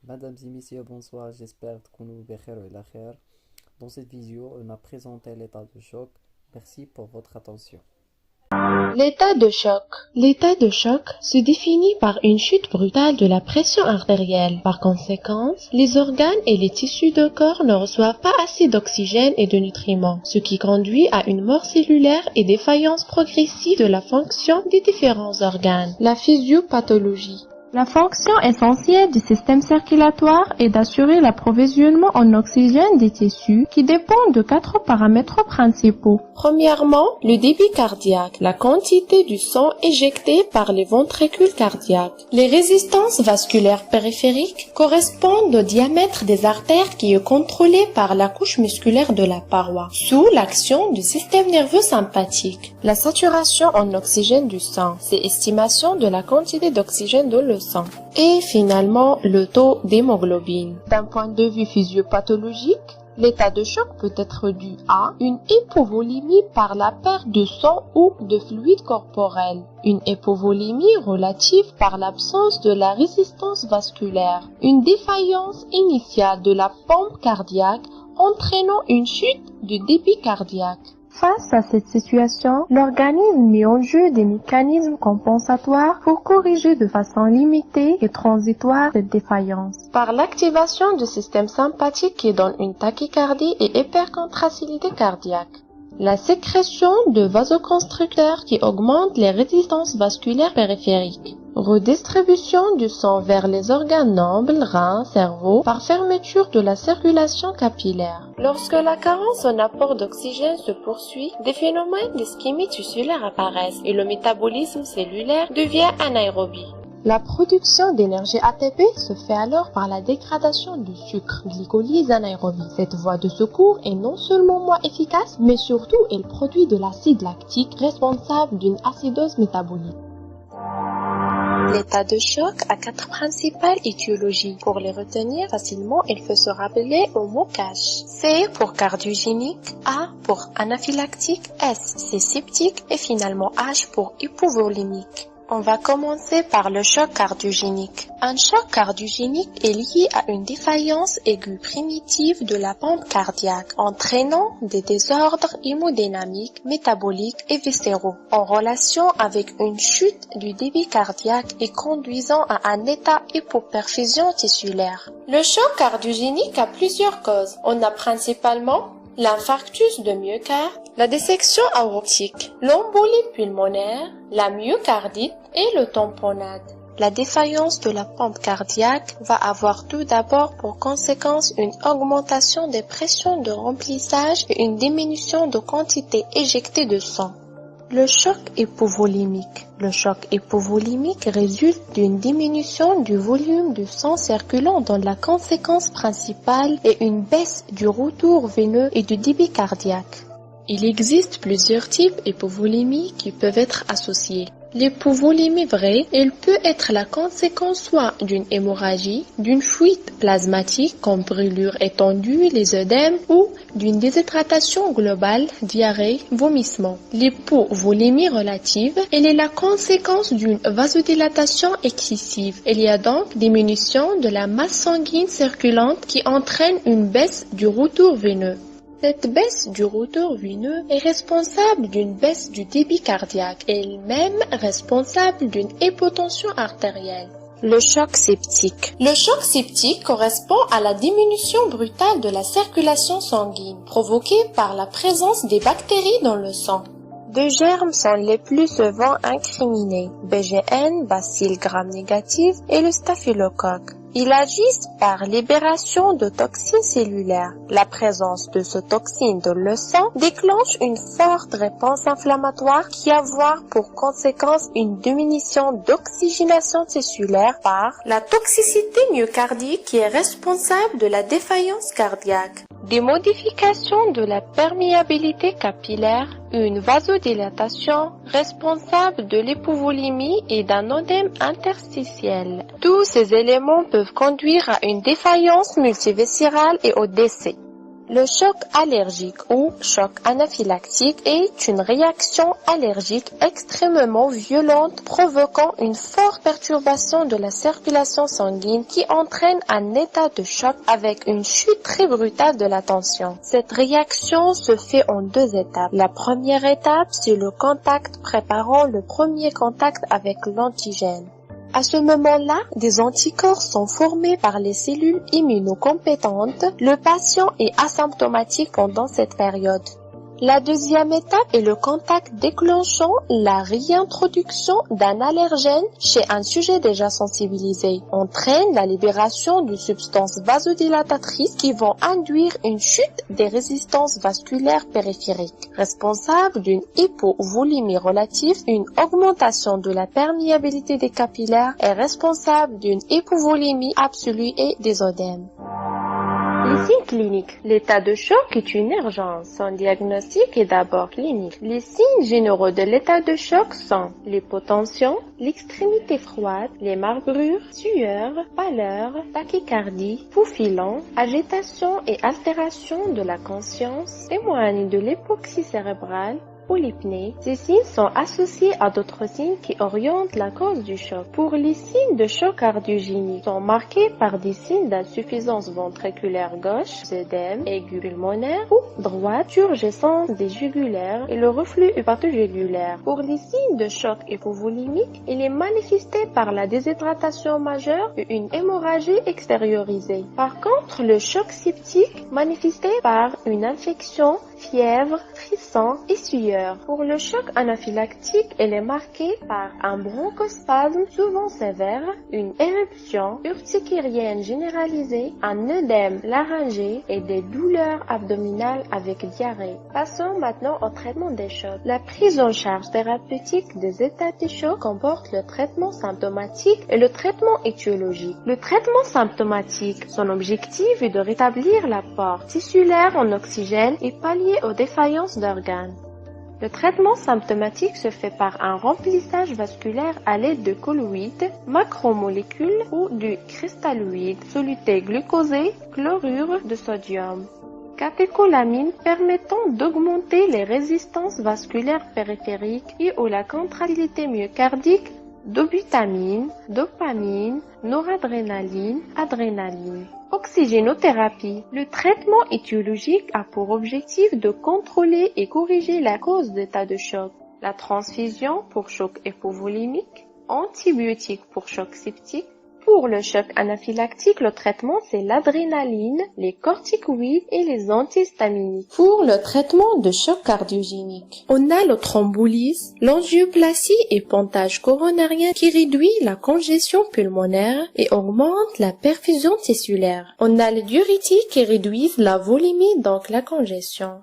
Mesdames et messieurs, bonsoir, j'espère que nous بخير وعلى خير. Dans cette vidéo, on a présenté l'état de choc. Merci pour votre attention. L'état de choc. L'état de choc se définit par une chute brutale de la pression artérielle. Par conséquent, les organes et les tissus de corps ne reçoivent pas assez d'oxygène et de nutriments, ce qui conduit à une mort cellulaire et défaillance progressive de la fonction des différents organes. La physiopathologie. La fonction essentielle du système circulatoire est d'assurer l'approvisionnement en oxygène des tissus qui dépendent de 4 paramètres principaux. Premièrement, le débit cardiaque, la quantité du sang éjecté par les ventricules cardiaques. Les résistances vasculaires périphériques correspondent au diamètre des artères qui est contrôlé par la couche musculaire de la paroi, sous l'action du système nerveux sympathique. La saturation en oxygène du sang, c'est estimation de la quantité d'oxygène dans le sang. Et finalement, le taux d'hémoglobine. D'un point de vue physiopathologique, l'état de choc peut être dû à une hypovolémie par la perte de sang ou de fluide corporel, une hypovolémie relative par l'absence de la résistance vasculaire, une défaillance initiale de la pompe cardiaque entraînant une chute du débit cardiaque. Face à cette situation, l'organisme met en jeu des mécanismes compensatoires pour corriger de façon limitée et transitoire cette défaillance. Par l'activation du système sympathique qui donne une tachycardie et hypercontractilité cardiaque. La sécrétion de vasoconstricteurs qui augmente les résistances vasculaires périphériques. Redistribution du sang vers les organes nobles, reins, cerveau, par fermeture de la circulation capillaire. Lorsque la carence en apport d'oxygène se poursuit, des phénomènes d'ischémie tissulaire apparaissent et le métabolisme cellulaire devient anaérobie. La production d'énergie ATP se fait alors par la dégradation du sucre, glycolyse anaérobie. Cette voie de secours est non seulement moins efficace, mais surtout elle produit de l'acide lactique responsable d'une acidose métabolique. L'état de choc a 4 principales étiologies. Pour les retenir facilement, il faut se rappeler au mot CASH. C pour cardiogénique, A pour anaphylactique, S c'est septique et finalement H pour hypovolémique. On va commencer par le choc cardiogénique. Un choc cardiogénique est lié à une défaillance aiguë primitive de la pompe cardiaque, entraînant des désordres hémodynamiques, métaboliques et viscéraux, en relation avec une chute du débit cardiaque et conduisant à un état hypoperfusion tissulaire. Le choc cardiogénique a plusieurs causes. On a principalement l'infarctus de myocarde, la dissection aortique, l'embolie pulmonaire, la myocardite et le tamponnade. La défaillance de la pompe cardiaque va avoir tout d'abord pour conséquence une augmentation des pressions de remplissage et une diminution de quantité éjectée de sang. Le choc hypovolémique. Le choc hypovolémique résulte d'une diminution du volume du sang circulant dont la conséquence principale est une baisse du retour veineux et du débit cardiaque. Il existe plusieurs types d'hypovolémie qui peuvent être associés. L'hypovolémie vraie, elle peut être la conséquence soit d'une hémorragie, d'une fuite plasmatique comme brûlure étendue, les œdèmes ou d'une déshydratation globale, diarrhée, vomissement. L'hypovolémie relative, elle est la conséquence d'une vasodilatation excessive. Il y a donc diminution de la masse sanguine circulante qui entraîne une baisse du retour veineux. Cette baisse du retour veineux est responsable d'une baisse du débit cardiaque et elle-même responsable d'une hypotension artérielle. Le choc septique. Le choc septique correspond à la diminution brutale de la circulation sanguine provoquée par la présence des bactéries dans le sang. Deux germes sont les plus souvent incriminés, BGN, bacilles gram-négatifs et le staphylocoque. Ils agissent par libération de toxines cellulaires. La présence de ces toxines dans le sang déclenche une forte réponse inflammatoire qui a avoir pour conséquence une diminution d'oxygénation tissulaire par la toxicité myocardique qui est responsable de la défaillance cardiaque. Des modifications de la perméabilité capillaire, une vasodilatation responsable de l'hypovolémie et d'un œdème interstitiel. Tous ces éléments peuvent conduire à une défaillance multiviscérale et au décès. Le choc allergique ou choc anaphylactique est une réaction allergique extrêmement violente provoquant une forte perturbation de la circulation sanguine qui entraîne un état de choc avec une chute très brutale de la tension. Cette réaction se fait en deux étapes. La première étape, c'est le contact préparant le premier contact avec l'antigène. À ce moment-là, des anticorps sont formés par les cellules immunocompétentes. Le patient est asymptomatique pendant cette période. La deuxième étape est le contact déclenchant la réintroduction d'un allergène chez un sujet déjà sensibilisé, entraîne la libération de substances vasodilatatrices qui vont induire une chute des résistances vasculaires périphériques, responsable d'une hypovolémie relative, une augmentation de la perméabilité des capillaires et responsable d'une hypovolémie absolue et des œdèmes. Les signes cliniques. L'état de choc est une urgence. Son diagnostic est d'abord clinique. Les signes généraux de l'état de choc sont l'hypotension, l'extrémité froide, les marbrures, sueur, pâleur, tachycardie, pouls filants, agitation et altération de la conscience, témoignent de l'hypoxie cérébrale ou l'hypnée. Ces signes sont associés à d'autres signes qui orientent la cause du choc. Pour les signes de choc cardiogénique, sont marqués par des signes d'insuffisance ventriculaire gauche, œdème aigu pulmonaire ou droite, turgescence des jugulaires et le reflux hépatogégulaire. Pour les signes de choc hypovolémique, il est manifesté par la déshydratation majeure et une hémorragie extériorisée. Par contre, le choc septique manifesté par une infection, fièvre, frisson et sueur. Pour le choc anaphylactique, elle est marquée par un bronchospasme souvent sévère, une éruption urticérienne généralisée, un œdème laryngé et des douleurs abdominales avec diarrhée. Passons maintenant au traitement des chocs. La prise en charge thérapeutique des états de choc comporte le traitement symptomatique et le traitement étiologique. Le traitement symptomatique, son objectif est de rétablir l'apport tissulaire en oxygène et pallier aux défaillances d'organes. Le traitement symptomatique se fait par un remplissage vasculaire à l'aide de colloïdes, macromolécules ou du cristalloïde, soluté glucosé, chlorure de sodium. Catécholamine permettant d'augmenter les résistances vasculaires périphériques et ou la contractilité myocardique, dobutamine, dopamine, noradrénaline, adrénaline. Oxygénothérapie. Le traitement étiologique a pour objectif de contrôler et corriger la cause d'état de choc. La transfusion pour choc hypovolémique, antibiotiques pour choc septique. Pour le choc anaphylactique, le traitement c'est l'adrénaline, les corticoïdes et les antihistaminiques. Pour le traitement de choc cardiogénique, on a le thrombolyse, l'angioplastie et pontage coronarien qui réduit la congestion pulmonaire et augmente la perfusion tissulaire. On a les diurétiques qui réduisent la volémie, donc la congestion.